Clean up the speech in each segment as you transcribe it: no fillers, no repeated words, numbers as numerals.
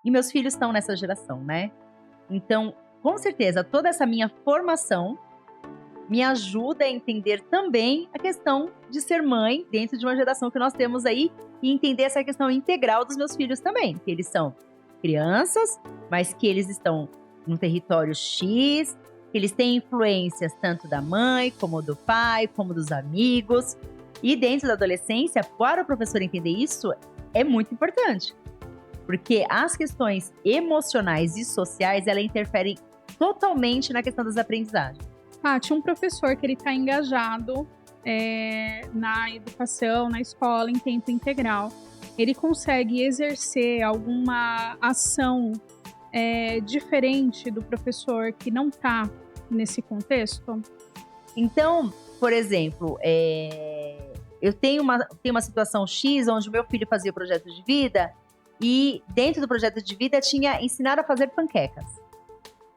E meus filhos estão nessa geração, né? Então, com certeza, toda essa minha formação me ajuda a entender também a questão de ser mãe dentro de uma geração que nós temos aí e entender essa questão integral dos meus filhos também, que eles são crianças, mas que eles estão num território X, que eles têm influências tanto da mãe, como do pai, como dos amigos. E dentro da adolescência, para o professor entender isso, é muito importante. Porque as questões emocionais e sociais, elas interferem totalmente na questão das aprendizagens. Tinha um professor que ele está engajado na educação, na escola, em tempo integral. Ele consegue exercer alguma ação diferente do professor que não está nesse contexto? Então, por exemplo, eu tenho uma situação X onde o meu filho fazia o projeto de vida e dentro do projeto de vida tinha ensinar a fazer panquecas.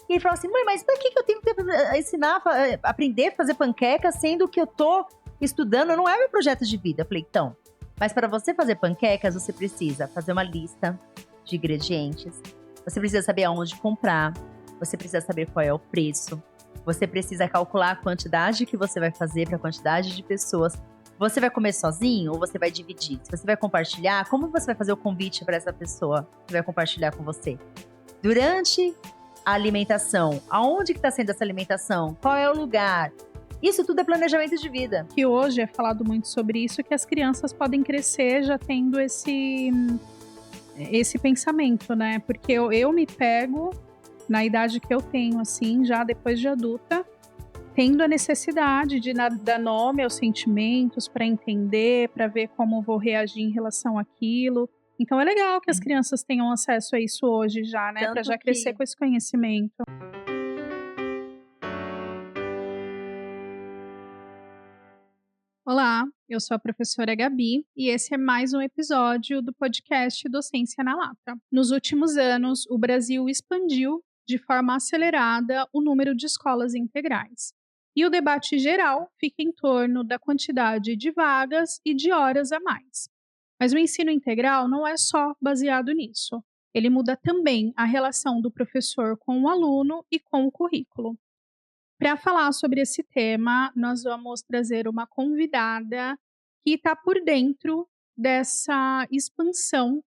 E ele falou assim, mãe, mas pra que eu tenho que ensinar, aprender a fazer panqueca, sendo que eu tô estudando, não é meu projeto de vida. Eu falei, então, mas para você fazer panquecas, você precisa fazer uma lista de ingredientes, você precisa saber aonde comprar, você precisa saber qual é o preço, você precisa calcular a quantidade que você vai fazer para a quantidade de pessoas. Você vai comer sozinho ou você vai dividir? Se você vai compartilhar, como você vai fazer o convite para essa pessoa que vai compartilhar com você? Durante a alimentação, aonde que está sendo essa alimentação? Qual é o lugar? Isso tudo é planejamento de vida. Que hoje é falado muito sobre isso, que as crianças podem crescer já tendo esse pensamento, né? Porque eu me pego, na idade que eu tenho, assim, já depois de adulta, tendo a necessidade de dar nome aos sentimentos, para entender, para ver como vou reagir em relação àquilo. Então é legal que as crianças tenham acesso a isso hoje já, né? Para já crescer com esse conhecimento. Olá, eu sou a professora Gabi e esse é mais um episódio do podcast Docência na Lata. Nos últimos anos, o Brasil expandiu de forma acelerada o número de escolas integrais. E o debate geral fica em torno da quantidade de vagas e de horas a mais. Mas o ensino integral não é só baseado nisso. Ele muda também a relação do professor com o aluno e com o currículo. Para falar sobre esse tema, nós vamos trazer uma convidada que está por dentro dessa expansão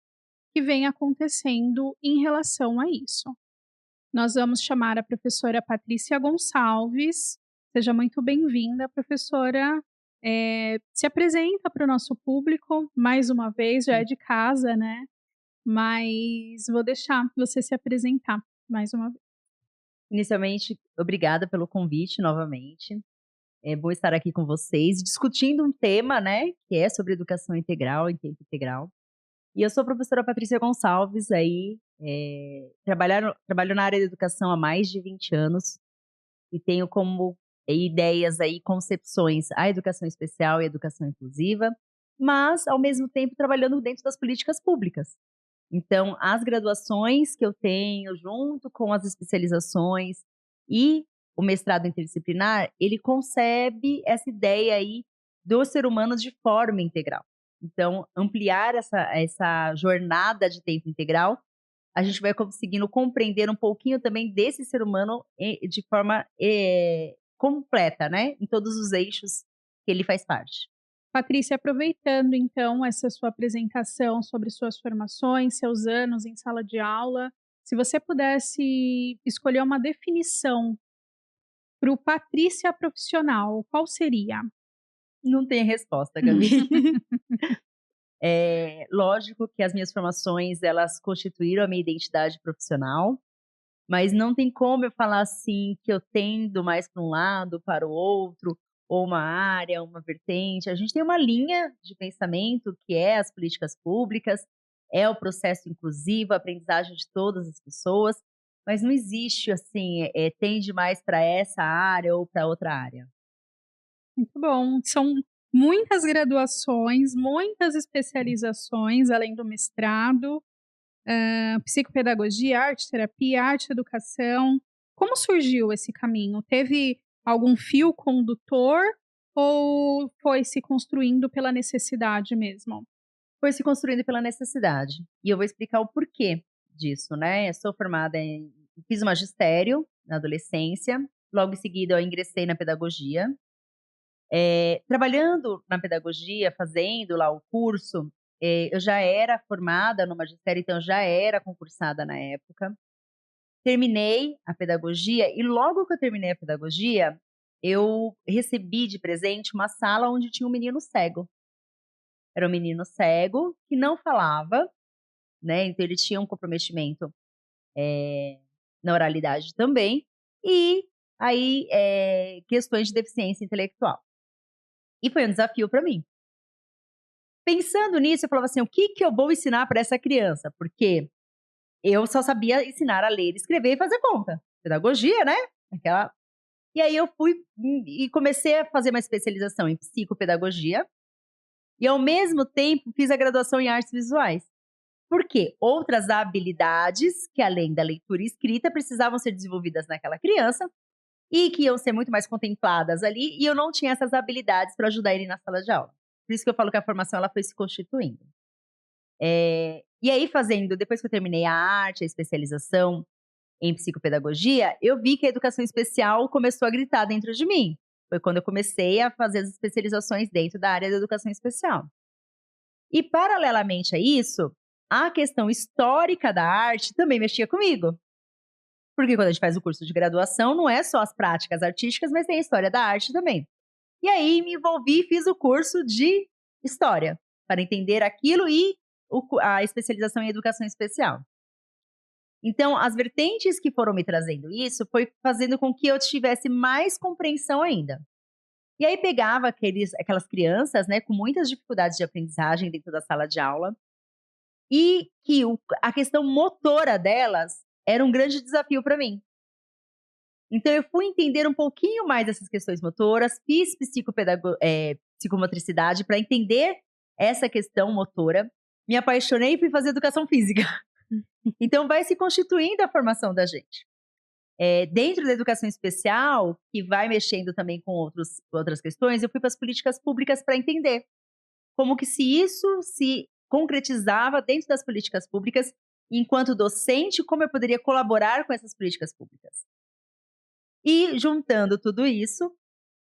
que vem acontecendo em relação a isso. Nós vamos chamar a professora Patrícia Gonçalves. Seja muito bem-vinda, professora. Se apresenta para o nosso público, mais uma vez, já é de casa, né? Mas vou deixar você se apresentar mais uma vez. Inicialmente, obrigada pelo convite novamente. É bom estar aqui com vocês, discutindo um tema, né, que é sobre educação integral, em tempo integral. E eu sou a professora Patrícia Gonçalves, aí, trabalho na área da educação há mais de 20 anos e tenho como ideias aí, concepções, a educação especial e a educação inclusiva, mas, ao mesmo tempo, trabalhando dentro das políticas públicas. Então, as graduações que eu tenho, junto com as especializações e o mestrado interdisciplinar, ele concebe essa ideia aí do ser humano de forma integral. Então, ampliar essa jornada de tempo integral, a gente vai conseguindo compreender um pouquinho também desse ser humano de forma completa, né? Em todos os eixos que ele faz parte. Patrícia, aproveitando então essa sua apresentação sobre suas formações, seus anos em sala de aula, se você pudesse escolher uma definição para o Patrícia profissional, qual seria? Não tem resposta, Gabi. Lógico que as minhas formações, elas constituíram a minha identidade profissional, mas não tem como eu falar assim que eu tendo mais para um lado, para o outro, ou uma área, uma vertente. A gente tem uma linha de pensamento que é as políticas públicas, é o processo inclusivo, a aprendizagem de todas as pessoas, mas não existe assim, tende mais para essa área ou para outra área. Muito bom. São muitas graduações, muitas especializações, além do mestrado, psicopedagogia, arte-terapia, arte-educação. Como surgiu esse caminho? Teve algum fio condutor ou foi se construindo pela necessidade mesmo? Foi se construindo pela necessidade. E eu vou explicar o porquê disso, né? Eu sou formada fiz magistério na adolescência, logo em seguida eu ingressei na pedagogia. Trabalhando na pedagogia, fazendo lá o curso, eu já era formada no magistério, então eu já era concursada na época. Terminei a pedagogia e logo que eu terminei a pedagogia, eu recebi de presente uma sala onde tinha um menino cego. Era um menino cego que não falava, né, então ele tinha um comprometimento, na oralidade também, e aí, questões de deficiência intelectual. E foi um desafio para mim. Pensando nisso, eu falava assim: "O que que eu vou ensinar para essa criança?", porque eu só sabia ensinar a ler, escrever e fazer conta. Pedagogia, né, aquela e aí eu fui, e comecei a fazer uma especialização em psicopedagogia, e ao mesmo tempo fiz a graduação em artes visuais. Por quê? Outras habilidades que além da leitura e escrita precisavam ser desenvolvidas naquela criança, e que iam ser muito mais contempladas ali, e eu não tinha essas habilidades para ajudar ele na sala de aula. Por isso que eu falo que a formação ela foi se constituindo. E aí depois que eu terminei a arte, a especialização em psicopedagogia, eu vi que a educação especial começou a gritar dentro de mim. Foi quando eu comecei a fazer as especializações dentro da área da educação especial. E paralelamente a isso, a questão histórica da arte também mexia comigo. Porque quando a gente faz o curso de graduação, não é só as práticas artísticas, mas tem a história da arte também. E aí me envolvi e fiz o curso de história, para entender aquilo e a especialização em educação especial. Então, as vertentes que foram me trazendo isso, foi fazendo com que eu tivesse mais compreensão ainda. E aí pegava aquelas crianças, né, com muitas dificuldades de aprendizagem dentro da sala de aula, e que a questão motora delas era um grande desafio para mim. Então eu fui entender um pouquinho mais dessas questões motoras, fiz psicomotricidade para entender essa questão motora, me apaixonei e fui fazer educação física. Então vai se constituindo a formação da gente. Dentro da educação especial, que vai mexendo também com outras questões, eu fui para as políticas públicas para entender como que se isso se concretizava dentro das políticas públicas, enquanto docente, como eu poderia colaborar com essas políticas públicas. E juntando tudo isso,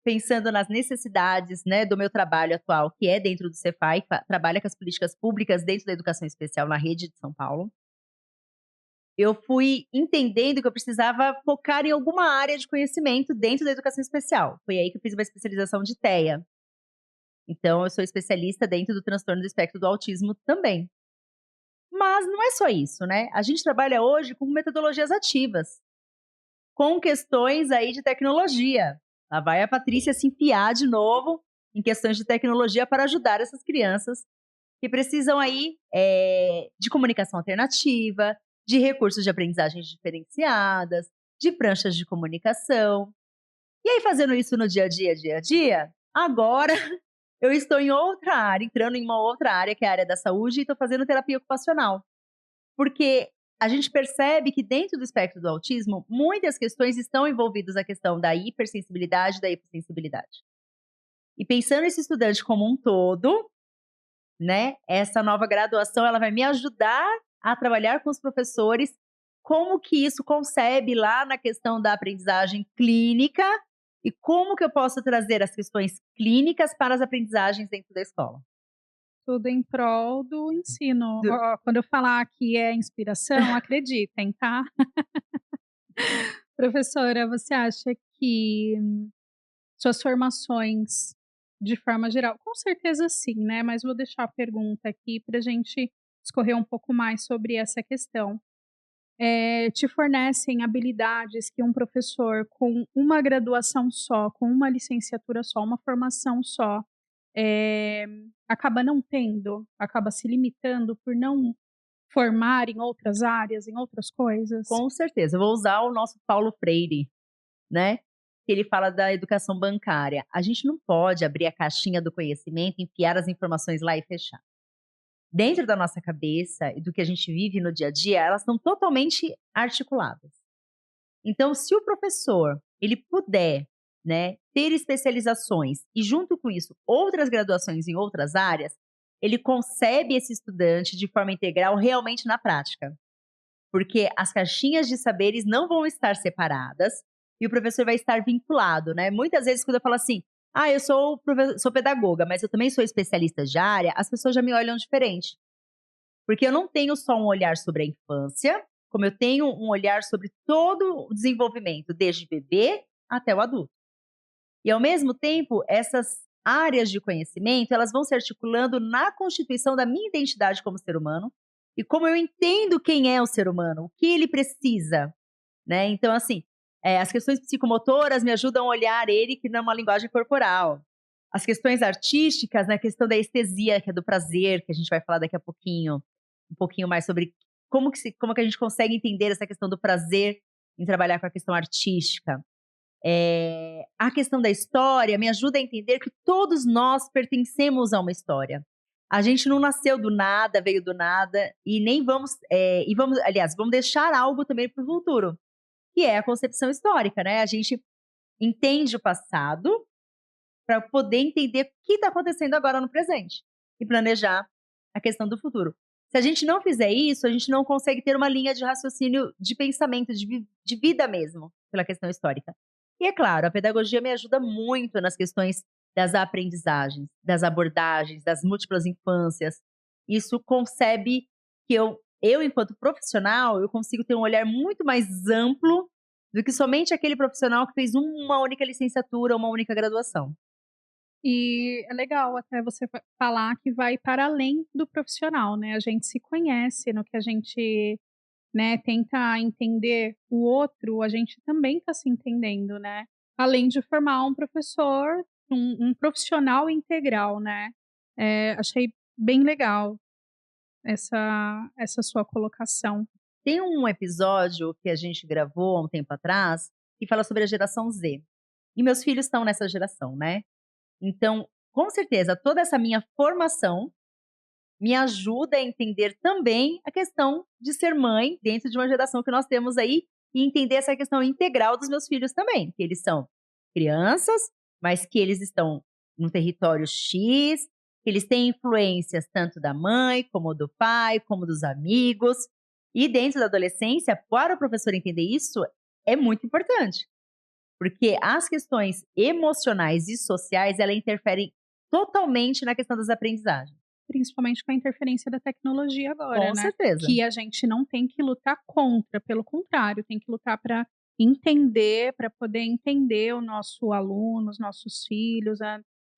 pensando nas necessidades, né, do meu trabalho atual, que é dentro do Cefai, trabalha com as políticas públicas dentro da educação especial na rede de São Paulo. Eu fui entendendo que eu precisava focar em alguma área de conhecimento dentro da educação especial. Foi aí que eu fiz uma especialização de TEA. Então, eu sou especialista dentro do transtorno do espectro do autismo também. Mas não é só isso, né? A gente trabalha hoje com metodologias ativas, com questões aí de tecnologia. Lá vai a Patrícia se enfiar de novo em questões de tecnologia para ajudar essas crianças que precisam aí de comunicação alternativa, de recursos de aprendizagem diferenciadas, de pranchas de comunicação. E aí, fazendo isso no dia a dia, agora eu estou em outra área, entrando em uma outra área, que é a área da saúde, e estou fazendo terapia ocupacional. Porque a gente percebe que dentro do espectro do autismo, muitas questões estão envolvidas na questão da hipersensibilidade e da hipossensibilidade. E pensando esse estudante como um todo, né, essa nova graduação ela vai me ajudar a trabalhar com os professores como que isso concebe lá na questão da aprendizagem clínica e como que eu posso trazer as questões clínicas para as aprendizagens dentro da escola. Tudo em prol do ensino. Ó, quando eu falar que é inspiração, acreditem, tá? Professora, você acha que suas formações, de forma geral, com certeza sim, né? Mas vou deixar a pergunta aqui para a gente discorrer um pouco mais sobre essa questão. Te fornecem habilidades que um professor com uma graduação só, com uma licenciatura só, uma formação só, acaba não tendo, acaba se limitando por não formar em outras áreas, em outras coisas? Com certeza, eu vou usar o nosso Paulo Freire, né, que ele fala da educação bancária. A gente não pode abrir a caixinha do conhecimento, enfiar as informações lá e fechar. Dentro da nossa cabeça e do que a gente vive no dia a dia, elas estão totalmente articuladas. Então, se o professor, ele puder, né, ter especializações e junto com isso outras graduações em outras áreas, ele concebe esse estudante de forma integral realmente na prática. porque as caixinhas de saberes não vão estar separadas e o professor vai estar vinculado, né? Muitas vezes quando eu falo assim, eu sou pedagoga, mas eu também sou especialista de área, as pessoas já me olham diferente. Porque eu não tenho só um olhar sobre a infância, como eu tenho um olhar sobre todo o desenvolvimento, desde bebê até o adulto. E ao mesmo tempo, essas áreas de conhecimento, elas vão se articulando na constituição da minha identidade como ser humano e como eu entendo quem é o ser humano, o que ele precisa, né? Então, assim, as questões psicomotoras me ajudam a olhar ele que não é uma linguagem corporal. As questões artísticas, né, a questão da estesia, que é do prazer, que a gente vai falar daqui a pouquinho, um pouquinho mais sobre como que a gente consegue entender essa questão do prazer em trabalhar com a questão artística. A questão da história me ajuda a entender que todos nós pertencemos a uma história. A gente não nasceu do nada, veio do nada, e nem vamos, aliás, vamos deixar algo também para o futuro, que é a concepção histórica, né? A gente entende o passado para poder entender o que está acontecendo agora no presente e planejar a questão do futuro. Se a gente não fizer isso, a gente não consegue ter uma linha de raciocínio, de pensamento, de vida mesmo, pela questão histórica. E é claro, a pedagogia me ajuda muito nas questões das aprendizagens, das abordagens, das múltiplas infâncias. Isso concebe que eu enquanto profissional, eu consigo ter um olhar muito mais amplo do que somente aquele profissional que fez uma única licenciatura, uma única graduação. E é legal até você falar que vai para além do profissional, né? A gente se conhece no que a gente, né, tenta entender o outro, a gente também está se entendendo, né? Além de formar um professor, um profissional integral, né? Achei bem legal essa sua colocação. Tem um episódio que a gente gravou há um tempo atrás que fala sobre a geração Z. E meus filhos estão nessa geração, né? Então, com certeza, toda essa minha formação me ajuda a entender também a questão de ser mãe dentro de uma geração que nós temos aí e entender essa questão integral dos meus filhos também, que eles são crianças, mas que eles estão no território X, que eles têm influências tanto da mãe, como do pai, como dos amigos. E dentro da adolescência, para o professor entender isso, é muito importante. Porque as questões emocionais e sociais, ela interferem totalmente na questão das aprendizagens. Principalmente com a interferência da tecnologia agora, Com né, certeza. que a gente não tem que lutar contra, pelo contrário, tem que lutar para entender, para poder entender o nosso aluno, os nossos filhos,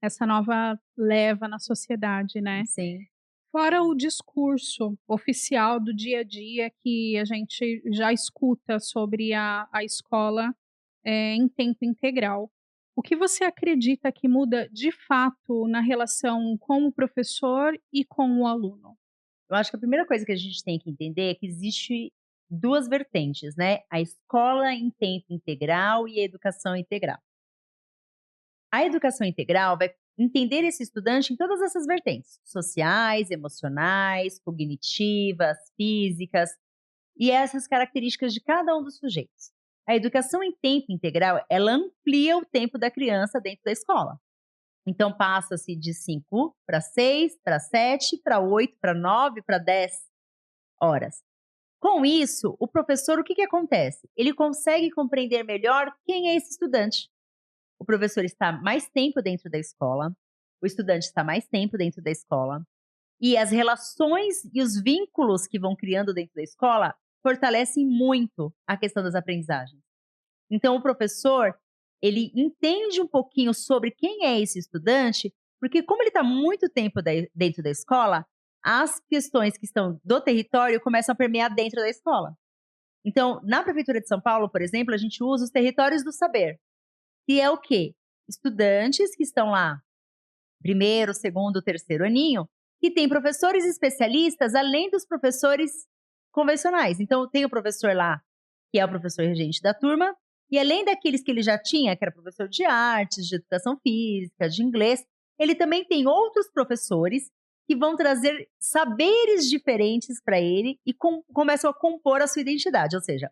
essa nova leva na sociedade, né. Sim. Fora o discurso oficial do dia a dia que a gente já escuta sobre a escola, em tempo integral. O que você acredita que muda de fato na relação com o professor e com o aluno? Eu acho que a primeira coisa que a gente tem que entender é que existe 2 vertentes, né, a escola em tempo integral e a educação integral. A educação integral vai entender esse estudante em todas essas vertentes, sociais, emocionais, cognitivas, físicas, e essas características de cada um dos sujeitos. A educação em tempo integral, ela amplia o tempo da criança dentro da escola. Então passa-se de 5 para 6, para 7, para 8, para 9, para 10 horas. Com isso, o professor, o que acontece? Ele consegue compreender melhor quem é esse estudante. O professor está mais tempo dentro da escola, o estudante está mais tempo dentro da escola, e as relações e os vínculos que vão criando dentro da escola fortalecem muito a questão das aprendizagens. Então, o professor, ele entende um pouquinho sobre quem é esse estudante, porque como ele está muito tempo dentro da escola, as questões que estão do território começam a permear dentro da escola. Então, na Prefeitura de São Paulo, por exemplo, a gente usa os territórios do saber, que é o quê? Estudantes que estão lá, primeiro, segundo, terceiro aninho, que tem professores especialistas além dos professores convencionais. Então, tem o professor lá, que é o professor regente da turma, e além daqueles que ele já tinha, que era professor de artes, de educação física, de inglês, ele também tem outros professores que vão trazer saberes diferentes para ele e começam a compor a sua identidade. Ou seja,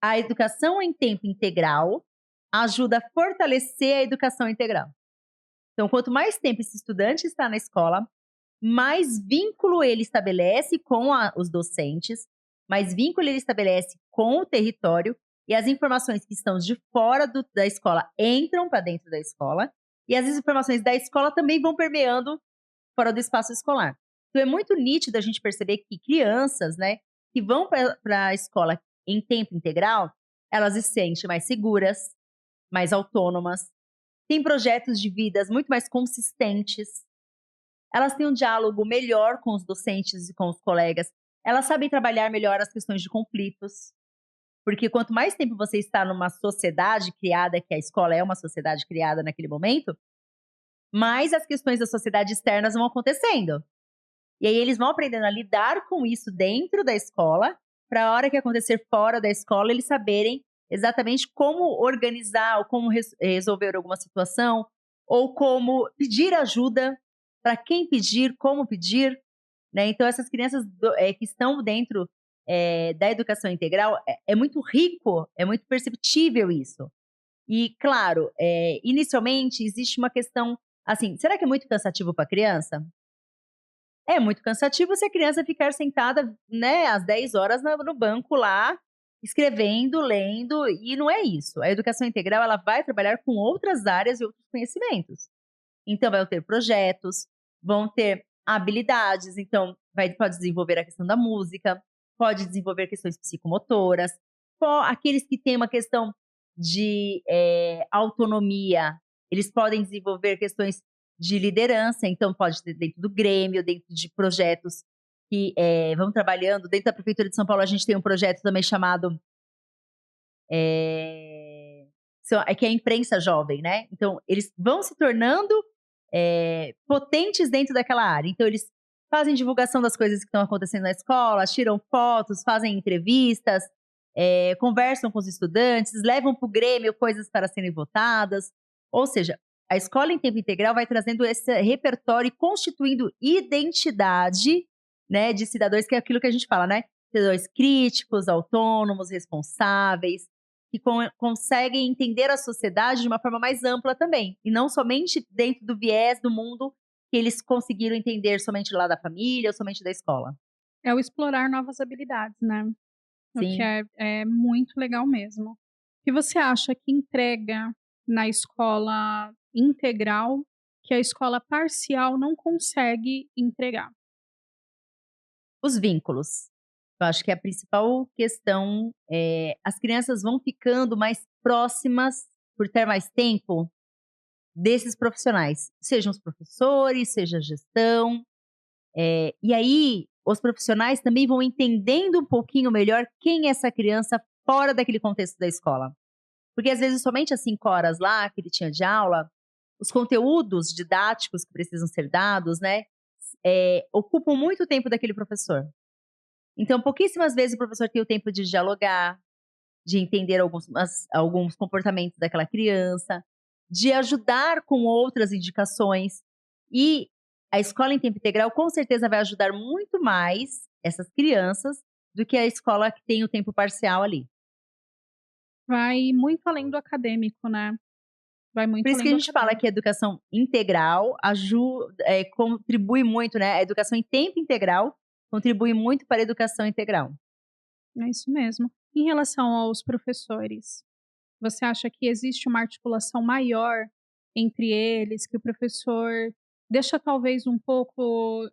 a educação em tempo integral ajuda a fortalecer a educação integral. Então, quanto mais tempo esse estudante está na escola, mais vínculo ele estabelece com os docentes, mas vínculo ele estabelece com o território e as informações que estão de fora da escola entram para dentro da escola e as informações da escola também vão permeando fora do espaço escolar. Então é muito nítido a gente perceber que crianças, né, que vão para a escola em tempo integral, elas se sentem mais seguras, mais autônomas, têm projetos de vidas muito mais consistentes, elas têm um diálogo melhor com os docentes e com os colegas, elas sabem trabalhar melhor as questões de conflitos, porque quanto mais tempo você está numa sociedade criada, que a escola é uma sociedade criada naquele momento, mais as questões da sociedade externas vão acontecendo. E aí eles vão aprendendo a lidar com isso dentro da escola, para a hora que acontecer fora da escola, eles saberem exatamente como organizar ou como resolver alguma situação, ou como pedir ajuda, para quem pedir, como pedir, né? Então essas crianças que estão dentro da educação integral, é muito rico, é muito perceptível isso. E claro, inicialmente existe uma questão, assim, será que é muito cansativo para a criança? É muito cansativo se a criança ficar sentada, né, às 10 horas no banco lá, escrevendo, lendo, e não é isso. A educação integral, ela vai trabalhar com outras áreas e outros conhecimentos. Então vai ter projetos, vão ter habilidades, então pode desenvolver a questão da música, pode desenvolver questões psicomotoras, aqueles que têm uma questão de autonomia, eles podem desenvolver questões de liderança, então pode ter dentro do grêmio, dentro de projetos que vão trabalhando. Dentro da Prefeitura de São Paulo, a gente tem um projeto também chamado que é a imprensa jovem, né? Então, eles vão se tornando potentes dentro daquela área. Então, eles fazem divulgação das coisas que estão acontecendo na escola, tiram fotos, fazem entrevistas, conversam com os estudantes, levam para o grêmio coisas para serem votadas. Ou seja, a escola em tempo integral vai trazendo esse repertório e constituindo identidade, né, de cidadãos, que é aquilo que a gente fala, né? Cidadãos críticos, autônomos, responsáveis, que conseguem entender a sociedade de uma forma mais ampla também, e não somente dentro do viés do mundo que eles conseguiram entender somente lá da família ou somente da escola. É o explorar novas habilidades, né? O que Sim. é muito legal mesmo. O que você acha que entrega na escola integral que a escola parcial não consegue entregar? Os vínculos. Eu acho que a principal questão as crianças vão ficando mais próximas, por ter mais tempo, desses profissionais, sejam os professores, seja a gestão, e aí os profissionais também vão entendendo um pouquinho melhor quem é essa criança fora daquele contexto da escola. Porque às vezes somente as 5 horas lá que ele tinha de aula, os conteúdos didáticos que precisam ser dados, né, ocupam muito tempo daquele professor. Então, pouquíssimas vezes o professor tem o tempo de dialogar, de entender alguns comportamentos daquela criança, de ajudar com outras indicações. E a escola em tempo integral com certeza vai ajudar muito mais essas crianças do que a escola que tem o tempo parcial ali. Vai muito além do acadêmico, né? Vai Por muito isso que além a do gente fala acadêmico. que a educação integral contribui muito, né? A educação em tempo integral contribui muito para a educação integral. É isso mesmo. Em relação aos professores, você acha que existe uma articulação maior entre eles, que o professor deixa talvez um pouco,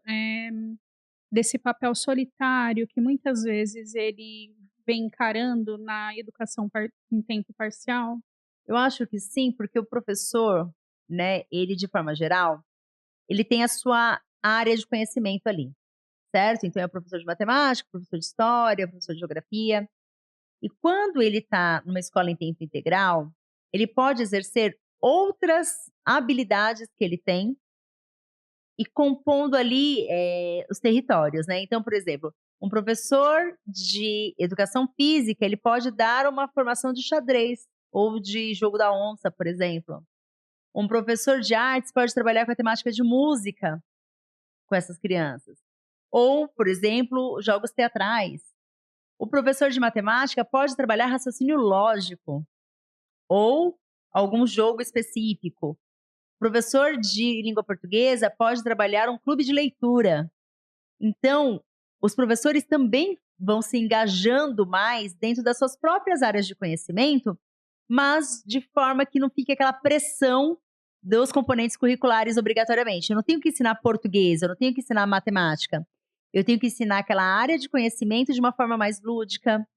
desse papel solitário que muitas vezes ele vem encarando na educação em tempo parcial? Eu acho que sim, porque o professor, né, ele de forma geral, ele tem a sua área de conhecimento ali, certo? Então é o professor de matemática, professor de história, professor de geografia. E quando ele está numa escola em tempo integral, ele pode exercer outras habilidades que ele tem e compondo ali os territórios, né? Então, por exemplo, um professor de educação física, ele pode dar uma formação de xadrez ou de jogo da onça, por exemplo. Um professor de artes pode trabalhar com a temática de música com essas crianças. Ou, por exemplo, jogos teatrais. O professor de matemática pode trabalhar raciocínio lógico ou algum jogo específico. O professor de língua portuguesa pode trabalhar um clube de leitura. Então, os professores também vão se engajando mais dentro das suas próprias áreas de conhecimento, mas de forma que não fique aquela pressão dos componentes curriculares obrigatoriamente. Eu não tenho que ensinar português, eu não tenho que ensinar matemática. Eu tenho que ensinar aquela área de conhecimento de uma forma mais lúdica,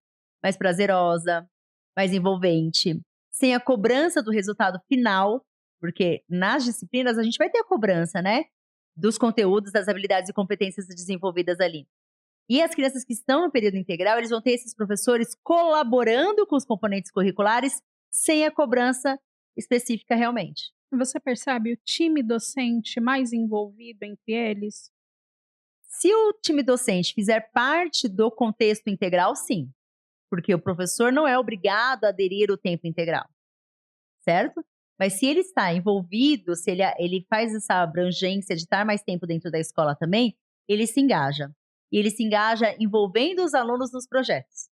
mais prazerosa, mais envolvente, sem a cobrança do resultado final, porque nas disciplinas a gente vai ter a cobrança, né? Dos conteúdos, das habilidades e competências desenvolvidas ali. E as crianças que estão no período integral, eles vão ter esses professores colaborando com os componentes curriculares sem a cobrança específica realmente. Você percebe o time docente mais envolvido entre eles? Se o time docente fizer parte do contexto integral, sim, porque o professor não é obrigado a aderir o tempo integral, certo? Mas se ele está envolvido, se ele faz essa abrangência de estar mais tempo dentro da escola também, ele se engaja. E ele se engaja envolvendo os alunos nos projetos.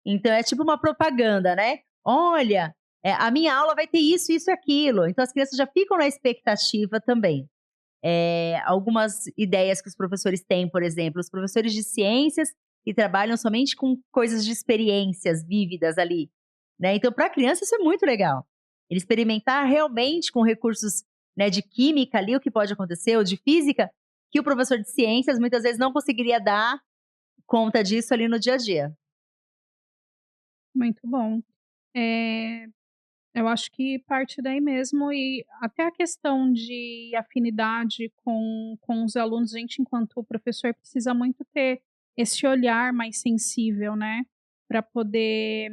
Então é tipo uma propaganda, né? Olha, a minha aula vai ter isso, isso e aquilo. Então as crianças já ficam na expectativa também. Algumas ideias que os professores têm, por exemplo, os professores de ciências que trabalham somente com coisas de experiências vívidas ali, né? Então, para a criança, isso é muito legal. Ele experimentar realmente com recursos, né, de química ali, o que pode acontecer, ou de física, que o professor de ciências muitas vezes não conseguiria dar conta disso ali no dia a dia. Muito bom. Eh, eu acho que parte daí mesmo e até a questão de afinidade com os alunos, a gente enquanto professor precisa muito ter esse olhar mais sensível, né, para poder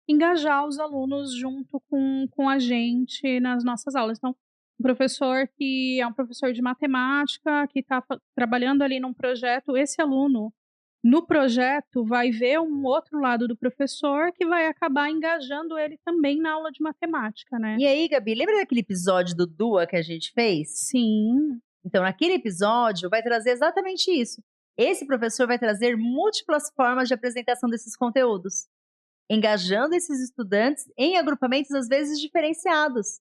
engajar os alunos junto com a gente nas nossas aulas. Então, um professor que é um professor de matemática, que está trabalhando ali num projeto, esse aluno, no projeto, vai ver um outro lado do professor que vai acabar engajando ele também na aula de matemática, né. E aí, Gabi, lembra daquele episódio do Dua que a gente fez? Sim, Então, naquele episódio, vai trazer exatamente isso. Esse professor vai trazer múltiplas formas de apresentação desses conteúdos, engajando esses estudantes em agrupamentos, às vezes, diferenciados.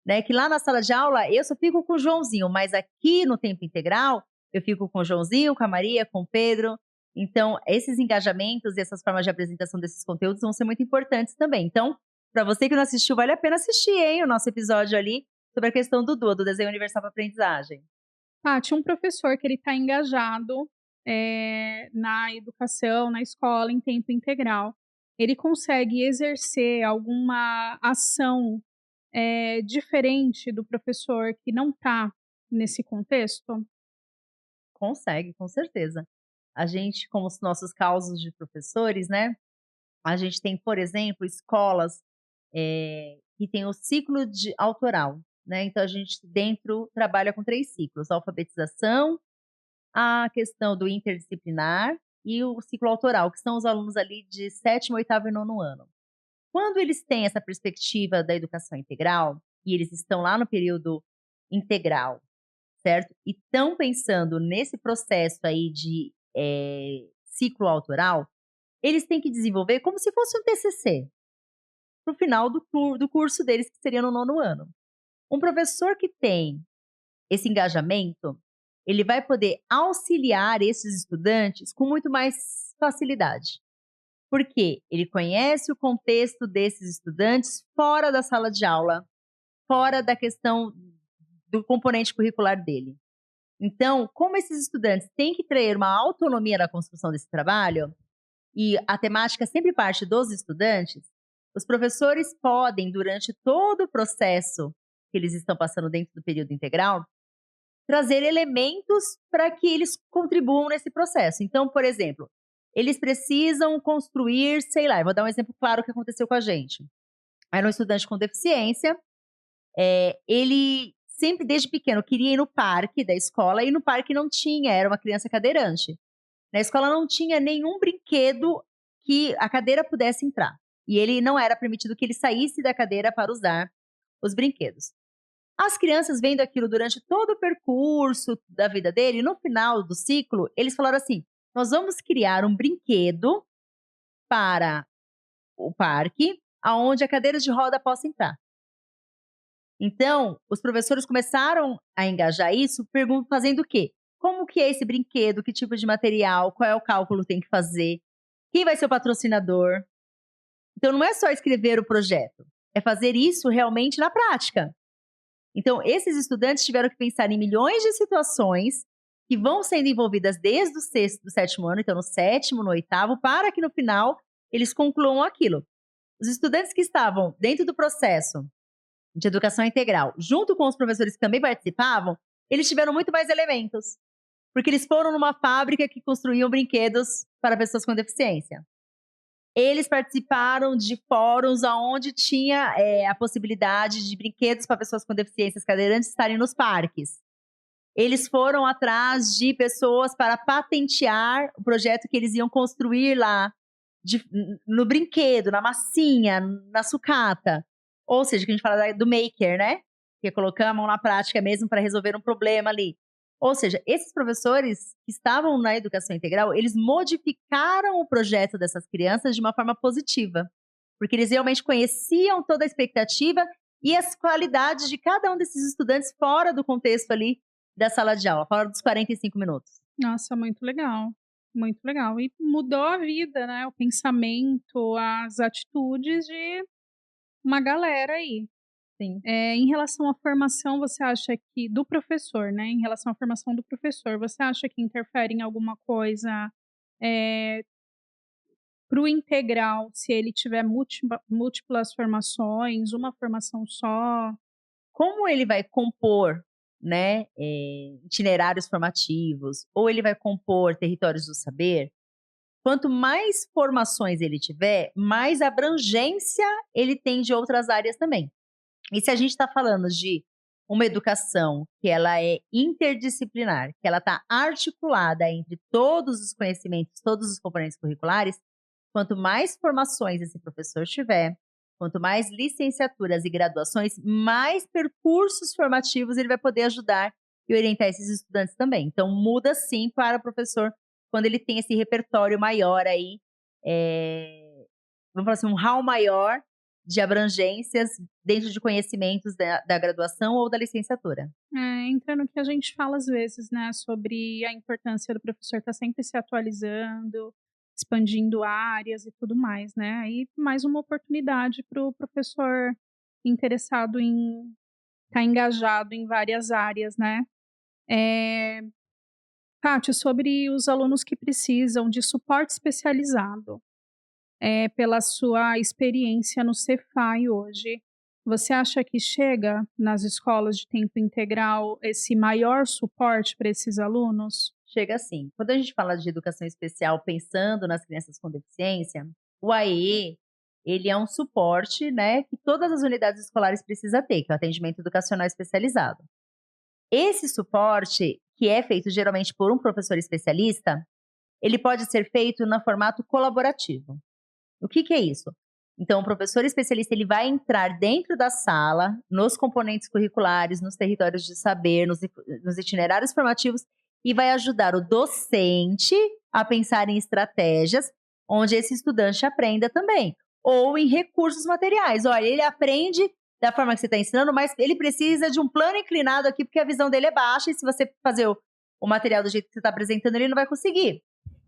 Né? Que lá na sala de aula eu só fico com o Joãozinho, mas aqui no tempo integral eu fico com o Joãozinho, com a Maria, com o Pedro. Então, esses engajamentos e essas formas de apresentação desses conteúdos vão ser muito importantes também. Então, para você que não assistiu, vale a pena assistir, hein, o nosso episódio ali sobre a questão do DUA, do Desenho Universal para Aprendizagem. Tinha um professor que ele está engajado, na educação, na escola, em tempo integral. Ele consegue exercer alguma ação, diferente do professor que não está nesse contexto? Consegue, com certeza. A gente, como os nossos causos de professores, né? A gente tem, por exemplo, escolas que tem o ciclo de autoral, né? Então a gente dentro trabalha com 3 ciclos: a alfabetização, a questão do interdisciplinar e o ciclo autoral, que são os alunos ali de 7º, 8º e 9º ano. Quando eles têm essa perspectiva da educação integral, e eles estão lá no período integral, certo? E estão pensando nesse processo aí de ciclo autoral, eles têm que desenvolver como se fosse um TCC, para o final do curso deles, que seria no 9º ano. Um professor que tem esse engajamento, ele vai poder auxiliar esses estudantes com muito mais facilidade. Porque ele conhece o contexto desses estudantes fora da sala de aula, fora da questão do componente curricular dele. Então, como esses estudantes têm que ter uma autonomia na construção desse trabalho, e a temática sempre parte dos estudantes, os professores podem, durante todo o processo que eles estão passando dentro do período integral, trazer elementos para que eles contribuam nesse processo. Então, por exemplo, eles precisam construir, sei lá, eu vou dar um exemplo claro que aconteceu com a gente. Era um estudante com deficiência, ele sempre, desde pequeno, queria ir no parque da escola, e no parque não tinha, era uma criança cadeirante. Na escola não tinha nenhum brinquedo que a cadeira pudesse entrar. E ele não era permitido que ele saísse da cadeira para usar os brinquedos. As crianças vendo aquilo durante todo o percurso da vida dele, no final do ciclo, eles falaram assim: nós vamos criar um brinquedo para o parque, aonde a cadeira de roda possa entrar. Então, os professores começaram a engajar isso, fazendo o quê? Como que é esse brinquedo, que tipo de material, qual é o cálculo que tem que fazer, quem vai ser o patrocinador. Então não é só escrever o projeto, é fazer isso realmente na prática. Então esses estudantes tiveram que pensar em milhões de situações que vão sendo envolvidas desde o sexto, do sétimo ano, então no sétimo, no oitavo, para que no final eles concluam aquilo. Os estudantes que estavam dentro do processo de educação integral, junto com os professores que também participavam, eles tiveram muito mais elementos, porque eles foram numa fábrica que construíam brinquedos para pessoas com deficiência. Eles participaram de fóruns onde tinha a possibilidade de brinquedos para pessoas com deficiências cadeirantes estarem nos parques. Eles foram atrás de pessoas para patentear o projeto que eles iam construir lá, no brinquedo, na massinha, na sucata. Ou seja, que a gente fala do maker, né? Que é colocar a mão na prática mesmo para resolver um problema ali. Ou seja, esses professores que estavam na educação integral, eles modificaram o projeto dessas crianças de uma forma positiva. Porque eles realmente conheciam toda a expectativa e as qualidades de cada um desses estudantes fora do contexto ali da sala de aula, fora dos 45 minutos. Nossa, muito legal. Muito legal. E mudou a vida, né? O pensamento, as atitudes de uma galera aí. Sim. Em relação à formação, você acha que do professor, né? Em relação à formação do professor, você acha que interfere em alguma coisa para o integral, se ele tiver múltiplas formações, uma formação só? Como ele vai compor, né, itinerários formativos, ou ele vai compor territórios do saber, quanto mais formações ele tiver, mais abrangência ele tem de outras áreas também. E se a gente está falando de uma educação que ela é interdisciplinar, que ela está articulada entre todos os conhecimentos, todos os componentes curriculares, quanto mais formações esse professor tiver, quanto mais licenciaturas e graduações, mais percursos formativos ele vai poder ajudar e orientar esses estudantes também. Então, muda sim para o professor quando ele tem esse repertório maior aí, vamos falar assim, um hall maior de abrangências dentro de conhecimentos da graduação ou da licenciatura. Entra no que a gente fala às vezes, né, sobre a importância do professor estar sempre se atualizando, expandindo áreas e tudo mais, né? Aí mais uma oportunidade para o professor interessado em estar engajado em várias áreas, né? Kátia, sobre os alunos que precisam de suporte especializado, pela sua experiência no Cefai hoje, você acha que chega nas escolas de tempo integral esse maior suporte para esses alunos? Chega assim. Quando a gente fala de educação especial pensando nas crianças com deficiência, o AE, ele é um suporte, né, que todas as unidades escolares precisam ter, que é o atendimento educacional especializado. Esse suporte, que é feito geralmente por um professor especialista, ele pode ser feito no formato colaborativo. O que é isso? Então, o professor especialista ele vai entrar dentro da sala, nos componentes curriculares, nos territórios de saber, nos itinerários formativos, e vai ajudar o docente a pensar em estratégias onde esse estudante aprenda também. Ou em recursos materiais. Olha, ele aprende da forma que você está ensinando, mas ele precisa de um plano inclinado aqui, porque a visão dele é baixa, e se você fazer o material do jeito que você está apresentando, ele não vai conseguir.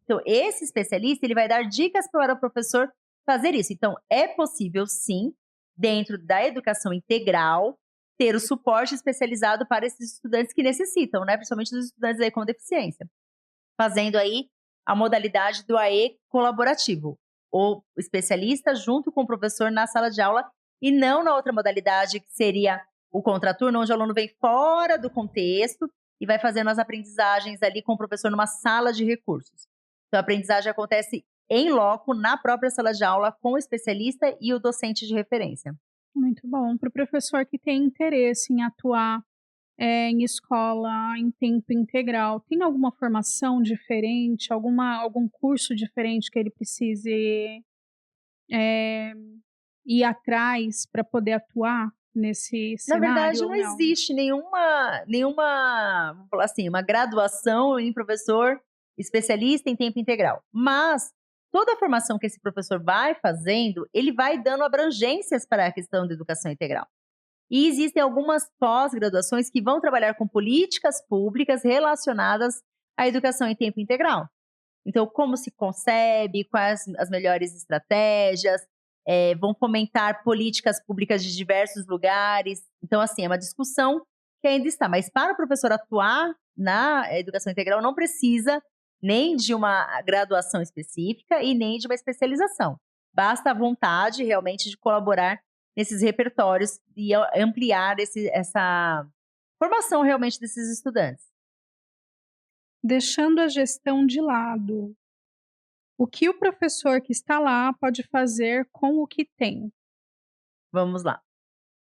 Então, esse especialista ele vai dar dicas para o professor fazer isso. Então, é possível, sim, dentro da educação integral, ter o suporte especializado para esses estudantes que necessitam, né? Principalmente os estudantes aí com deficiência. Fazendo aí a modalidade do AE colaborativo. O especialista junto com o professor na sala de aula e não na outra modalidade que seria o contraturno, onde o aluno vem fora do contexto e vai fazendo as aprendizagens ali com o professor numa sala de recursos. Então, a aprendizagem acontece em loco, na própria sala de aula, com o especialista e o docente de referência. Muito bom. Para o professor que tem interesse em atuar em escola em tempo integral, tem alguma formação diferente, algum curso diferente que ele precise ir atrás para poder atuar nesse Na cenário? verdade, não existe vamos falar assim, uma graduação em professor especialista em tempo integral. Mas toda a formação que esse professor vai fazendo, ele vai dando abrangências para a questão da educação integral. E existem algumas pós-graduações que vão trabalhar com políticas públicas relacionadas a educação em tempo integral. Então, como se concebe, quais as melhores estratégias, vão fomentar políticas públicas de diversos lugares. Então, assim, é uma discussão que ainda está. Mas para o professor atuar na educação integral, não precisa nem de uma graduação específica e nem de uma especialização. Basta a vontade realmente de colaborar nesses repertórios e ampliar essa formação realmente desses estudantes. Deixando a gestão de lado, o que o professor que está lá pode fazer com o que tem? Vamos lá.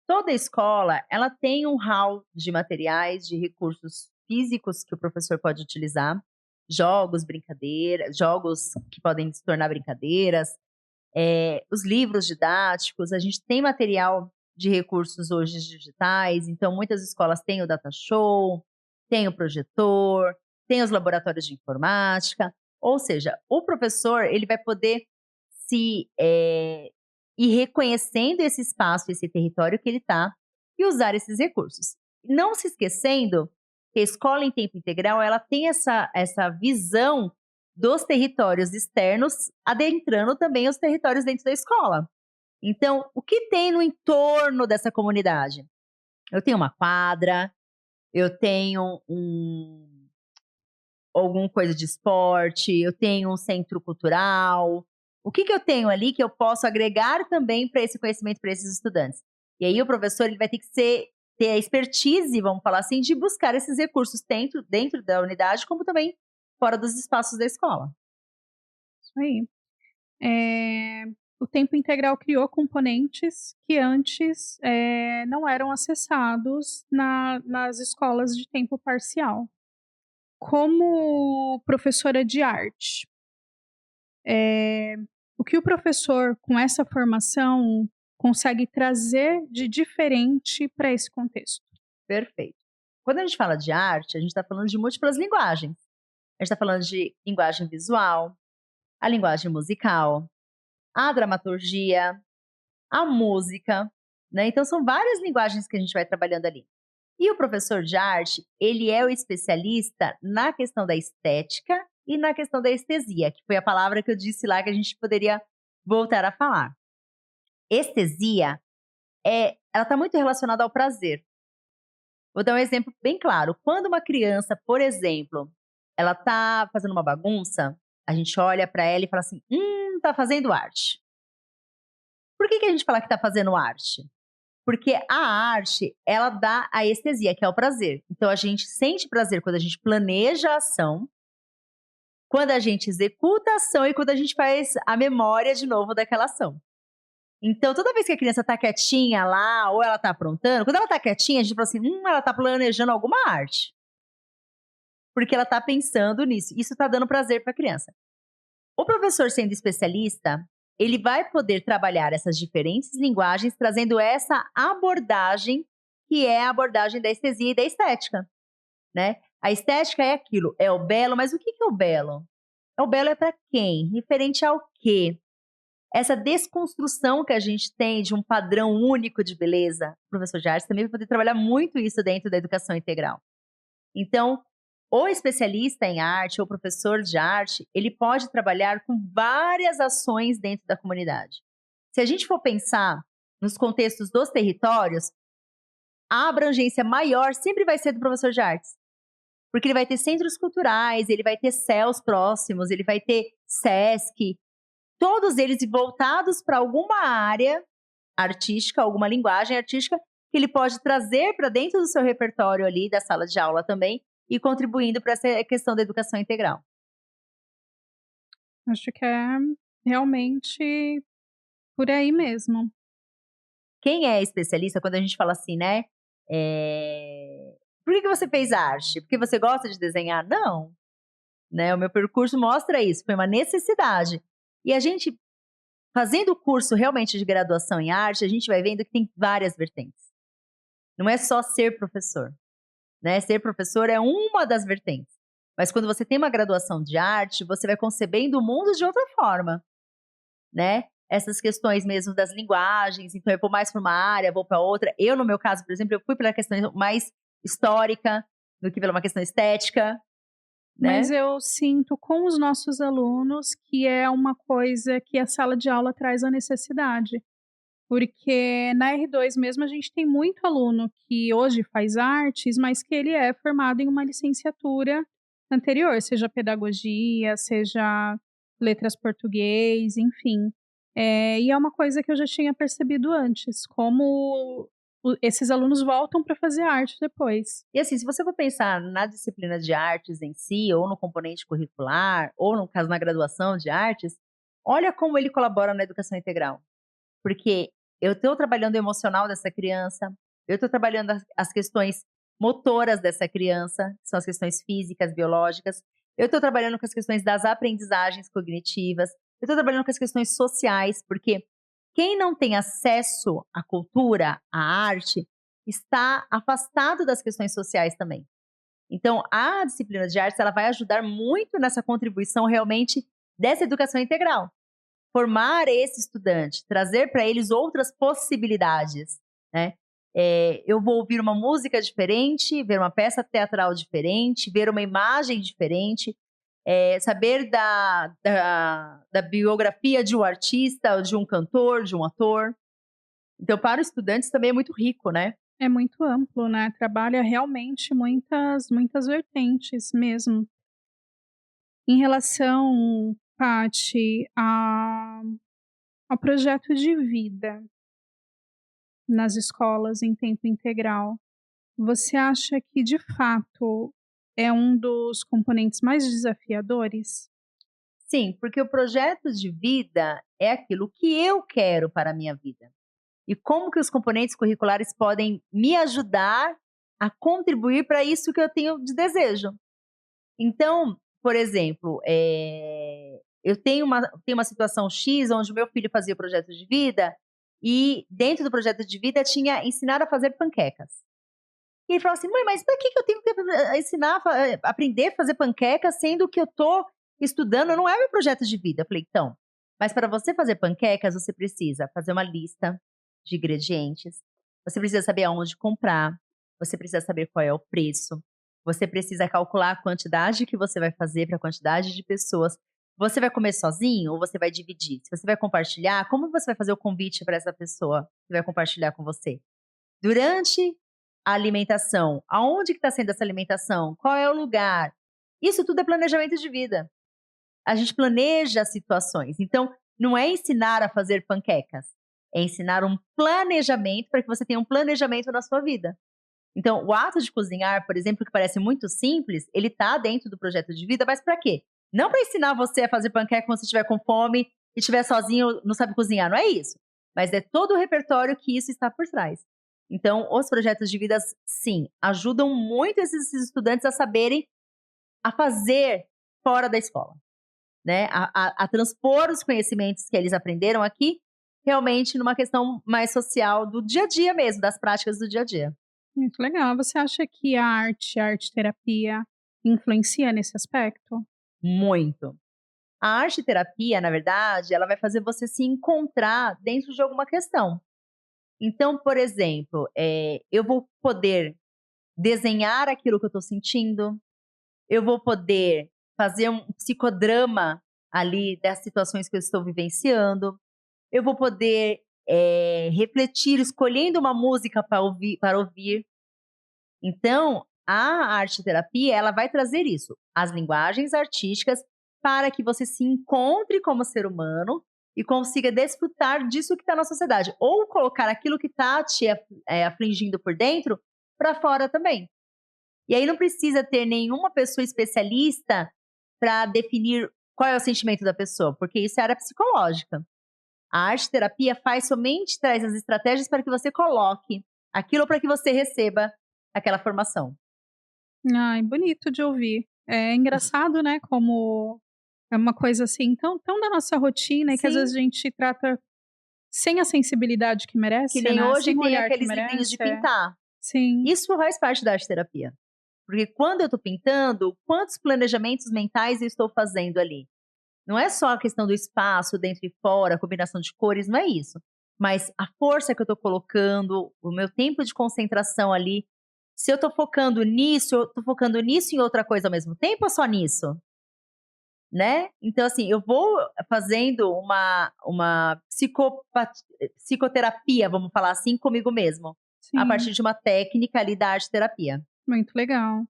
Toda escola, ela tem um hall de materiais, de recursos físicos que o professor pode utilizar, jogos, brincadeiras, jogos que podem se tornar brincadeiras, os livros didáticos, a gente tem material de recursos hoje digitais, então muitas escolas têm o data show, tem o projetor, tem os laboratórios de informática, ou seja, o professor ele vai poder se ir reconhecendo esse espaço, esse território que ele está e usar esses recursos. Não se esquecendo que a escola em tempo integral ela tem essa visão dos territórios externos, adentrando também os territórios dentro da escola. Então, o que tem no entorno dessa comunidade? Eu tenho uma quadra, eu tenho alguma coisa de esporte, eu tenho um centro cultural. O que eu tenho ali que eu posso agregar também para esse conhecimento para esses estudantes? E aí o professor ele vai ter que ter a expertise, vamos falar assim, de buscar esses recursos dentro da unidade, como também fora dos espaços da escola. Isso aí. O tempo integral criou componentes que antes não eram acessados nas escolas de tempo parcial. Como professora de arte, o que o professor, com essa formação, consegue trazer de diferente para esse contexto? Perfeito. Quando a gente fala de arte, a gente está falando de múltiplas linguagens. A gente está falando de linguagem visual, a linguagem musical, a dramaturgia, a música, né? Então são várias linguagens que a gente vai trabalhando ali. E o professor de arte, ele é o especialista na questão da estética e na questão da estesia, que foi a palavra que eu disse lá que a gente poderia voltar a falar. Estesia, ela está muito relacionada ao prazer. Vou dar um exemplo bem claro. Quando uma criança, por exemplo, ela está fazendo uma bagunça, a gente olha para ela e fala assim, tá fazendo arte. Por que a gente fala que está fazendo arte? Porque a arte, ela dá a estesia, que é o prazer. Então, a gente sente prazer quando a gente planeja a ação, quando a gente executa a ação e quando a gente faz a memória de novo daquela ação. Então, toda vez que a criança está quietinha lá, ou ela está aprontando, quando ela está quietinha, a gente fala assim, ela está planejando alguma arte. Porque ela está pensando nisso. Isso está dando prazer para a criança. O professor, sendo especialista, ele vai poder trabalhar essas diferentes linguagens, trazendo essa abordagem, que é a abordagem da estesia e da estética, né? A estética é aquilo, é o belo, mas o que é o belo? O belo é para quem? Referente ao quê? Essa desconstrução que a gente tem de um padrão único de beleza, o professor de artes também vai poder trabalhar muito isso dentro da educação integral. Então, o especialista em arte ou professor de arte, ele pode trabalhar com várias ações dentro da comunidade. Se a gente for pensar nos contextos dos territórios, a abrangência maior sempre vai ser do professor de artes. Porque ele vai ter centros culturais, ele vai ter CELs próximos, ele vai ter SESC, todos eles voltados para alguma área artística, alguma linguagem artística, que ele pode trazer para dentro do seu repertório ali, da sala de aula também, e contribuindo para essa questão da educação integral. Acho que é realmente por aí mesmo. Quem é especialista, quando a gente fala assim, né? Por que você fez arte? Porque você gosta de desenhar? Não. Né? O meu percurso mostra isso, foi uma necessidade. E a gente, fazendo o curso realmente de graduação em arte, a gente vai vendo que tem várias vertentes. Não é só ser professor. Né? Ser professor é uma das vertentes. Mas quando você tem uma graduação de arte, você vai concebendo o mundo de outra forma, né? Essas questões mesmo das linguagens, então eu vou mais para uma área, vou para outra. Eu, no meu caso, por exemplo, eu fui pela questão mais histórica do que pela uma questão estética, né? Mas eu sinto com os nossos alunos que é uma coisa que a sala de aula traz a necessidade. Porque na R2 mesmo a gente tem muito aluno que hoje faz artes, mas que ele é formado em uma licenciatura anterior, seja pedagogia, seja letras português, enfim. E é uma coisa que eu já tinha percebido antes, como esses alunos voltam para fazer arte depois. E assim, se você for pensar na disciplina de artes em si, ou no componente curricular, ou no caso na graduação de artes, olha como ele colabora na educação integral. Porque eu estou trabalhando o emocional dessa criança, eu estou trabalhando as questões motoras dessa criança, que são as questões físicas, biológicas, eu estou trabalhando com as questões das aprendizagens cognitivas, eu estou trabalhando com as questões sociais, porque quem não tem acesso à cultura, à arte, está afastado das questões sociais também. Então, a disciplina de artes ela vai ajudar muito nessa contribuição realmente dessa educação integral. Formar esse estudante, trazer para eles outras possibilidades, né? Eu vou ouvir uma música diferente, ver uma peça teatral diferente, ver uma imagem diferente, saber da biografia de um artista, de um cantor, de um ator. Então, para os estudantes também é muito rico, né? É muito amplo, né? Trabalha realmente muitas vertentes mesmo. Em relação, Paty, ao projeto de vida nas escolas em tempo integral, você acha que de fato é um dos componentes mais desafiadores? Sim, porque o projeto de vida é aquilo que eu quero para a minha vida. E como que os componentes curriculares podem me ajudar a contribuir para isso que eu tenho de desejo. Então, por exemplo, eu tenho uma situação X onde o meu filho fazia o projeto de vida e dentro do projeto de vida tinha ensinar a fazer panquecas. E ele falou assim: mãe, mas para que eu tenho que ensinar, aprender a fazer panquecas, sendo que eu estou estudando, não é meu projeto de vida. Eu falei: então, mas para você fazer panquecas, você precisa fazer uma lista de ingredientes, você precisa saber aonde comprar, você precisa saber qual é o preço, você precisa calcular a quantidade que você vai fazer para a quantidade de pessoas. Você vai comer sozinho ou você vai dividir? Se você vai compartilhar, como você vai fazer o convite para essa pessoa que vai compartilhar com você? Durante a alimentação, aonde que está sendo essa alimentação? Qual é o lugar? Isso tudo é planejamento de vida. A gente planeja situações. Então, não é ensinar a fazer panquecas, é ensinar um planejamento para que você tenha um planejamento na sua vida. Então, o ato de cozinhar, por exemplo, que parece muito simples, ele está dentro do projeto de vida, mas para quê? Não para ensinar você a fazer panqueca quando você estiver com fome e estiver sozinho, não sabe cozinhar, não é isso. Mas é todo o repertório que isso está por trás. Então, os projetos de vida, sim, ajudam muito esses estudantes a saberem a fazer fora da escola, né? A transpor os conhecimentos que eles aprenderam aqui realmente numa questão mais social do dia a dia mesmo, das práticas do dia a dia. Muito legal. Você acha que a arte terapia influencia nesse aspecto? Muito. A arte terapia, na verdade, ela vai fazer você se encontrar dentro de alguma questão. Então, por exemplo, eu vou poder desenhar aquilo que eu estou sentindo, eu vou poder fazer um psicodrama ali das situações que eu estou vivenciando, eu vou poder refletir escolhendo uma música para ouvir. Então, a arte terapia ela vai trazer isso, as linguagens artísticas, para que você se encontre como ser humano e consiga desfrutar disso que está na sociedade, ou colocar aquilo que está te afligindo por dentro para fora também. E aí não precisa ter nenhuma pessoa especialista para definir qual é o sentimento da pessoa, porque isso é área psicológica. A arte terapia traz as estratégias para que você coloque aquilo para que você receba aquela formação. Ai, bonito de ouvir. É engraçado, né, como é uma coisa assim tão da nossa rotina e que às vezes Sim, a gente trata sem a sensibilidade que que merece, nem né, hoje sem o tem olhar que aqueles livrinhos de merece. pintar. Sim, Isso faz parte da arte terapia. Porque quando eu estou pintando, quantos planejamentos mentais eu estou fazendo ali? Não é só a questão do espaço, dentro e fora, a combinação de cores, não é isso. Mas a força que eu estou colocando, o meu tempo de concentração ali, Se eu tô focando nisso, eu tô focando nisso e em outra coisa ao mesmo tempo ou só nisso? Né? Então, assim, eu vou fazendo uma psicoterapia, vamos falar assim, comigo mesmo, a Sim, partir de uma técnica ali da arte terapia. muito legal.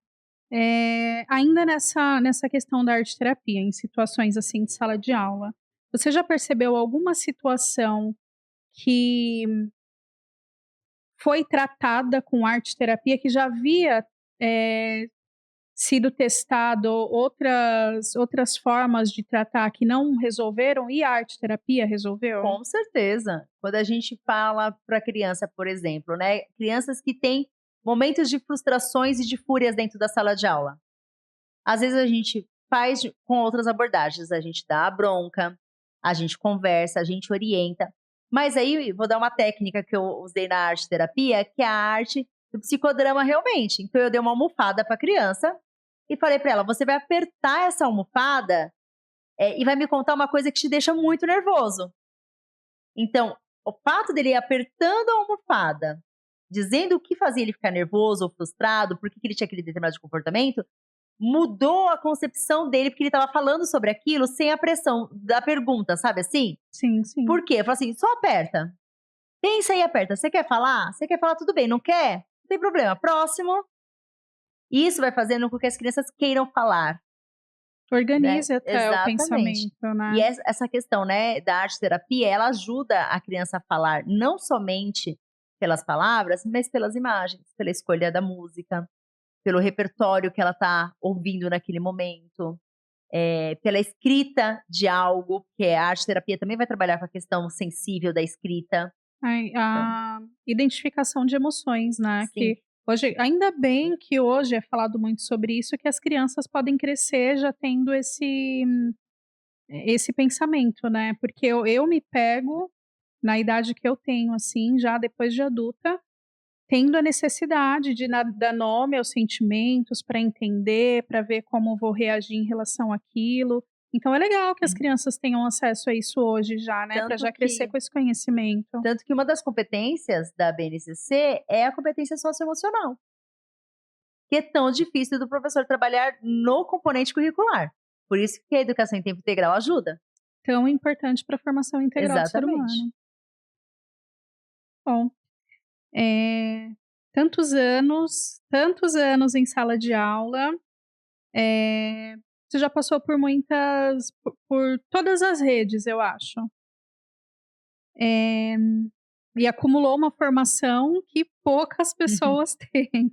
Ainda nessa questão da arte terapia, em situações assim de sala de aula, você já percebeu alguma situação que foi tratada com arte terapia que já havia eh, sido testado outras formas de tratar que não resolveram e a arte terapia resolveu? Com certeza. Quando a gente fala para criança, por exemplo, né, crianças que têm momentos de frustrações e de fúrias dentro da sala de aula. Às vezes a gente faz com outras abordagens, a gente dá a bronca, a gente conversa, a gente orienta. Mas aí vou dar uma técnica que eu usei na arte terapia, que é a arte do psicodrama realmente. Então eu dei uma almofada para a criança e falei para ela: você vai apertar essa almofada e vai me contar uma coisa que te deixa muito nervoso. Então, o fato dele ir apertando a almofada, dizendo o que fazia ele ficar nervoso ou frustrado, por que ele tinha aquele determinado comportamento, mudou a concepção dele, porque ele estava falando sobre aquilo sem a pressão da pergunta, sabe assim? Sim, sim. Por quê? Eu falo assim: só aperta. Pensa e aperta. Você quer falar? Você quer falar, tudo bem. Não quer? Não tem problema. Próximo. Isso vai fazendo com que as crianças queiram falar, né? Organize até o Exatamente. pensamento, né. E essa questão, né, da arte terapia, ela ajuda a criança a falar não somente pelas palavras, mas pelas imagens, pela escolha da música, pelo repertório que ela está ouvindo naquele momento, pela escrita de algo, que a arte terapia também vai trabalhar com a questão sensível da escrita. Então, A identificação de emoções, né, sim, que hoje ainda bem que hoje é falado muito sobre isso, que as crianças podem crescer já tendo esse pensamento, né, porque eu me pego, na idade que eu tenho, assim, já depois de adulta, tendo a necessidade de dar nome aos sentimentos, para entender, para ver como vou reagir em relação àquilo. Então é legal que as sim. crianças tenham acesso a isso hoje já, né, para Tanto já crescer que com esse conhecimento. tanto que uma das competências da BNCC é a competência socioemocional, que é tão difícil do professor trabalhar no componente curricular. Por isso que a educação em tempo integral ajuda. Tão importante para a formação integral do ser Exatamente. humano. Bom, eh, tantos anos em sala de aula, você já passou por por todas as redes, eu acho. Eh, e acumulou uma formação que poucas pessoas têm.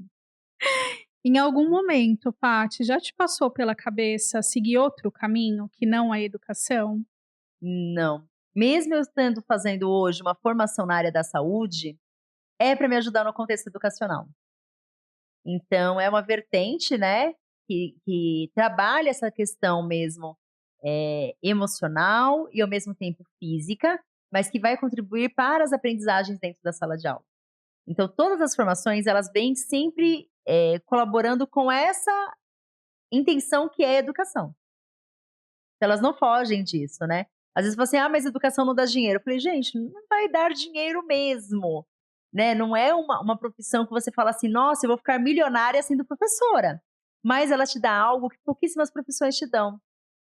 Em algum momento, Paty, já te passou pela cabeça seguir outro caminho que não a educação? Não. Mesmo eu estando fazendo hoje uma formação na área da saúde, é para me ajudar no contexto educacional. Então é uma vertente, né, que trabalha essa questão mesmo, emocional e ao mesmo tempo física, mas que vai contribuir para as aprendizagens dentro da sala de aula. Então todas as formações elas vêm sempre, colaborando com essa intenção que é a educação. Elas não fogem disso, né. Às vezes você: "Ah, mas educação não dá dinheiro". Eu falei: "Gente, não vai dar dinheiro mesmo", né, não é uma profissão que você fala assim: "Nossa, eu vou ficar milionária sendo professora", mas ela te dá algo que pouquíssimas profissões te dão,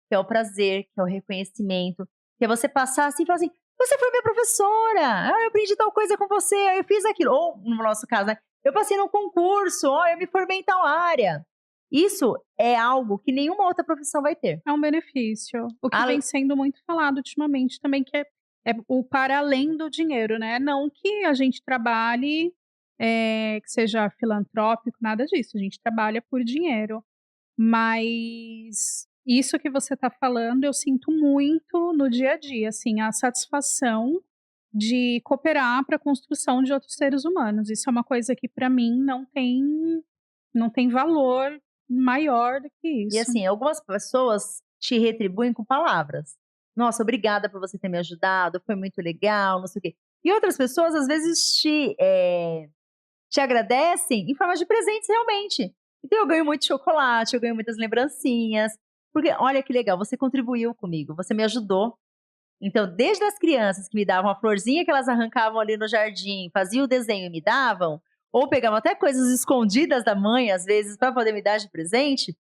que é o prazer, que é o reconhecimento, que é você passar assim e falar assim: "Você foi minha professora, ah, eu aprendi tal coisa com você, ah, eu fiz aquilo", ou no nosso caso, né, "Eu passei num concurso, ó, eu me formei em tal área". Isso é algo que nenhuma outra profissão vai ter. É um benefício. O que vem Al sendo muito falado ultimamente também, que é o para além do dinheiro, né. Não que a gente trabalhe, que seja filantrópico, nada disso, a gente trabalha por dinheiro. Mas isso que você está falando, eu sinto muito no dia a dia, assim, a satisfação de cooperar para a construção de outros seres humanos. Isso é uma coisa que para mim não tem valor maior do que E isso. assim, algumas pessoas te retribuem com palavras. "Nossa, obrigada por você ter me ajudado, foi muito legal, não sei o quê". E outras pessoas, às vezes, te agradecem em forma de presentes realmente. Então eu ganho muito chocolate, eu ganho muitas lembrancinhas, porque olha que legal, você contribuiu comigo, você me ajudou. Então, desde as crianças que me davam a florzinha que elas arrancavam ali no jardim, faziam o desenho e me davam, ou pegavam até coisas escondidas da mãe, às vezes, para poder me dar de presente,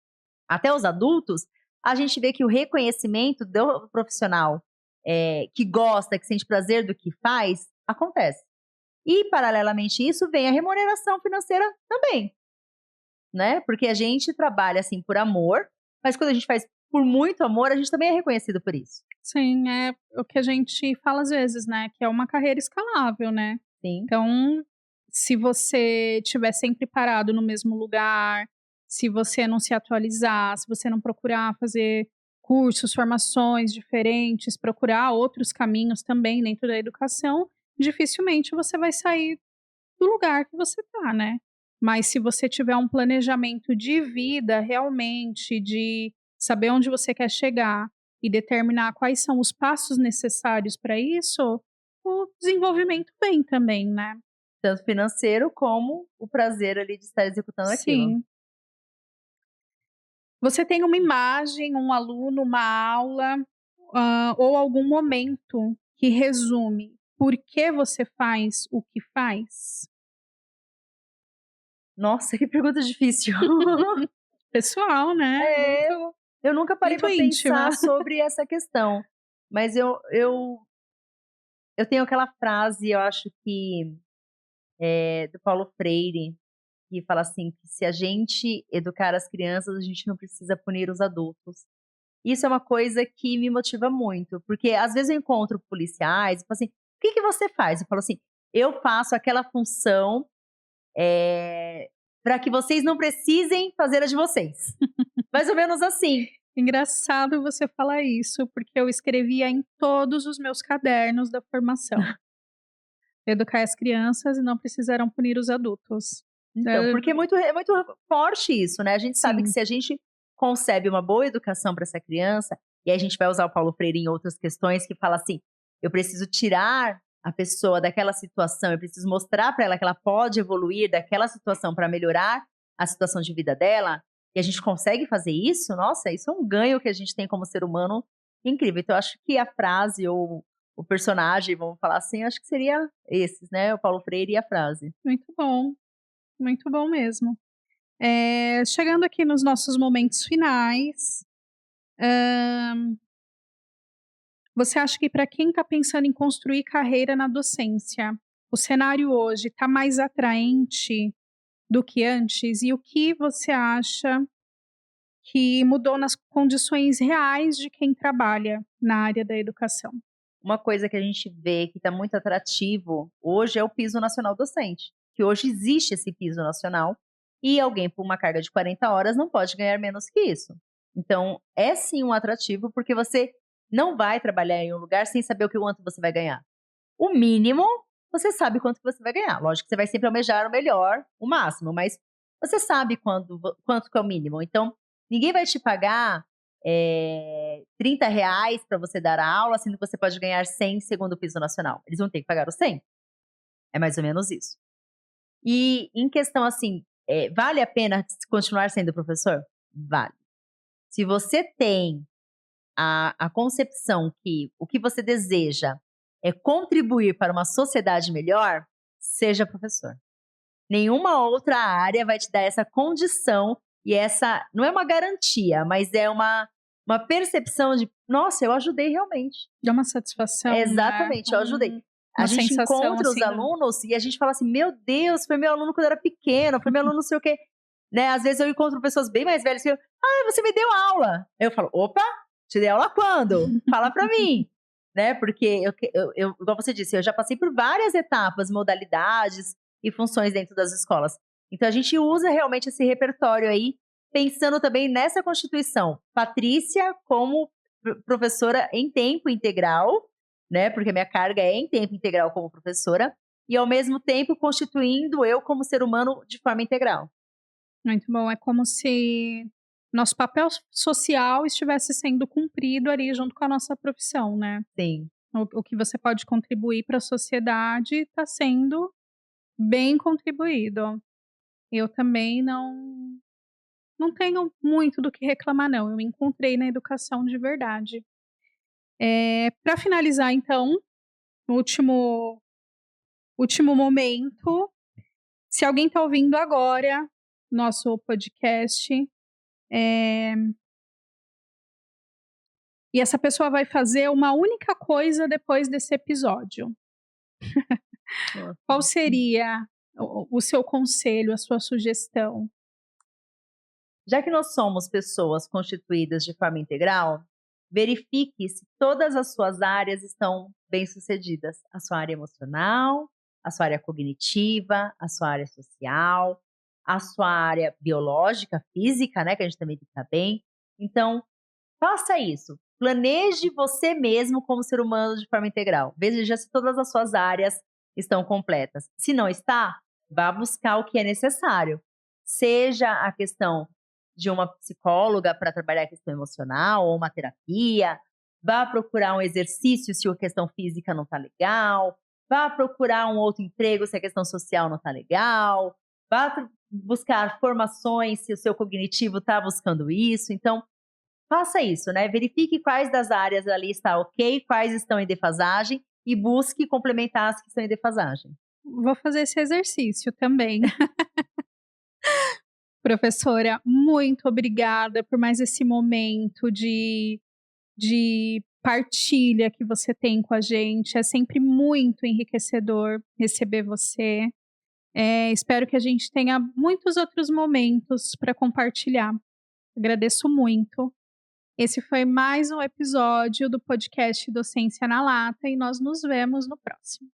até os adultos, a gente vê que o reconhecimento do profissional, que gosta, que sente prazer do que faz, acontece. E, paralelamente a isso, vem a remuneração financeira também, né, porque a gente trabalha, assim, por amor, mas quando a gente faz por muito amor, a gente também é reconhecido por isso. Sim, é o que a gente fala às vezes, né, que é uma carreira escalável, né. Sim. Então, se você estiver sempre parado no mesmo lugar, se você não se atualizar, se você não procurar fazer cursos, formações diferentes, procurar outros caminhos também dentro da educação, dificilmente você vai sair do lugar que você tá, né. Mas se você tiver um planejamento de vida realmente, de saber onde você quer chegar e determinar quais são os passos necessários para isso, o desenvolvimento vem também, né. Tanto financeiro como o prazer ali de estar executando aquilo. Sim. Você tem uma imagem, um aluno, uma aula, ou algum momento que resume por que você faz o que faz? Nossa, que pergunta difícil. Pessoal, né, É, muito eu nunca parei muito para íntima. pensar sobre essa questão, mas eu tenho aquela frase, eu acho que, do Paulo Freire, que fala assim, que se a gente educar as crianças, a gente não precisa punir os adultos. Isso é uma coisa que me motiva muito, porque às vezes eu encontro policiais e falo assim: "O que que você faz?" Eu falo assim: "Eu faço aquela função, para que vocês não precisem fazer a de vocês". Mais ou menos assim. Engraçado você falar isso, porque eu escrevia em todos os meus cadernos da formação. Educar as crianças e não precisarão punir os adultos. Então, Eh, porque é muito forte isso, né, a gente sabe que sim, se a gente concebe uma boa educação para essa criança, e aí a gente vai usar o Paulo Freire em outras questões que fala assim: "Eu preciso tirar a pessoa daquela situação, eu preciso mostrar para ela que ela pode evoluir daquela situação para melhorar a situação de vida dela", e a gente consegue fazer isso, nossa, isso é um ganho que a gente tem como ser humano incrível. Então eu acho que a frase ou o personagem, vamos falar assim, acho que seria esses, né, o Paulo Freire e a frase. muito bom mesmo. Chegando aqui nos nossos momentos finais, você acha que para quem está pensando em construir carreira na docência, o cenário hoje está mais atraente do que antes? E o que você acha que mudou nas condições reais de quem trabalha na área da educação? Uma coisa que a gente vê que está muito atrativo hoje é o piso nacional docente, que hoje existe esse piso nacional e alguém por uma carga de 40 horas não pode ganhar menos que isso. Então, é sim um atrativo, porque você não vai trabalhar em um lugar sem saber o que quanto você vai ganhar. O mínimo, você sabe quanto que você vai ganhar. Lógico que você vai sempre almejar o melhor, o máximo, mas você sabe quanto que é o mínimo. Então, ninguém vai te pagar R$ 30 para você dar a aula, sendo que você pode ganhar 100 segundo o piso nacional. Eles vão ter que pagar os 100. É mais ou menos isso. E em questão assim, vale a pena continuar sendo professor? Vale. Se você tem a concepção que o que você deseja é contribuir para uma sociedade melhor, seja professor. Nenhuma outra área vai te dar essa condição e essa não é uma garantia, mas é uma percepção de: "Nossa, eu ajudei realmente". Dá uma satisfação, né, Exatamente, eu ajudei. A uma gente sensação, encontra os assim, alunos e a gente fala assim: "Meu Deus, foi meu aluno quando eu era pequeno, foi meu aluno não sei o quê", né, às vezes eu encontro pessoas bem mais velhas que eu: "Ah, você me deu aula". Eu falo: "Opa, te dei aula quando? Fala pra mim", né, porque eu igual você disse, eu já passei por várias etapas, modalidades e funções dentro das escolas. Então a gente usa realmente esse repertório aí, pensando também nessa constituição. Patrícia como professora em tempo integral, né, porque a minha carga é em tempo integral como professora, e ao mesmo tempo constituindo eu como ser humano de forma integral. muito bom. É como se nosso papel social estivesse sendo cumprido ali junto com a nossa profissão, né. Sim, O que você pode contribuir para a sociedade está sendo bem contribuído. Eu também não tenho muito do que reclamar não, eu me encontrei na educação de verdade. Pra finalizar então, no último momento, Se alguém está ouvindo agora nosso podcast, e essa pessoa vai fazer uma única coisa depois desse episódio, qual seria o seu conselho, a sua sugestão? Já que nós somos pessoas constituídas de forma integral, verifique se todas as suas áreas estão bem-sucedidas. A sua área emocional, a sua área cognitiva, a sua área social, a sua área biológica, física, né, que a gente também tem que estar bem. Então, faça isso. Planeje você mesmo como ser humano de forma integral. Veja se todas as suas áreas estão completas. Se não está, vá buscar o que é necessário. Seja a questão de uma psicóloga para trabalhar a questão emocional ou uma terapia, vá procurar um exercício se a questão física não está legal, vá procurar um outro emprego se a questão social não está legal, vá buscar formações se o seu cognitivo está buscando isso. Então, faça isso, né? Verifique quais das áreas ali está ok, quais estão em defasagem e busque complementar as que estão em defasagem. Vou fazer esse exercício também. Professora, muito obrigada por mais esse momento de partilha que você tem com a gente. É sempre muito enriquecedor receber você. Espero que a gente tenha muitos outros momentos para compartilhar. Agradeço muito. Esse foi mais um episódio do podcast Docência na Lata e nós nos vemos no próximo.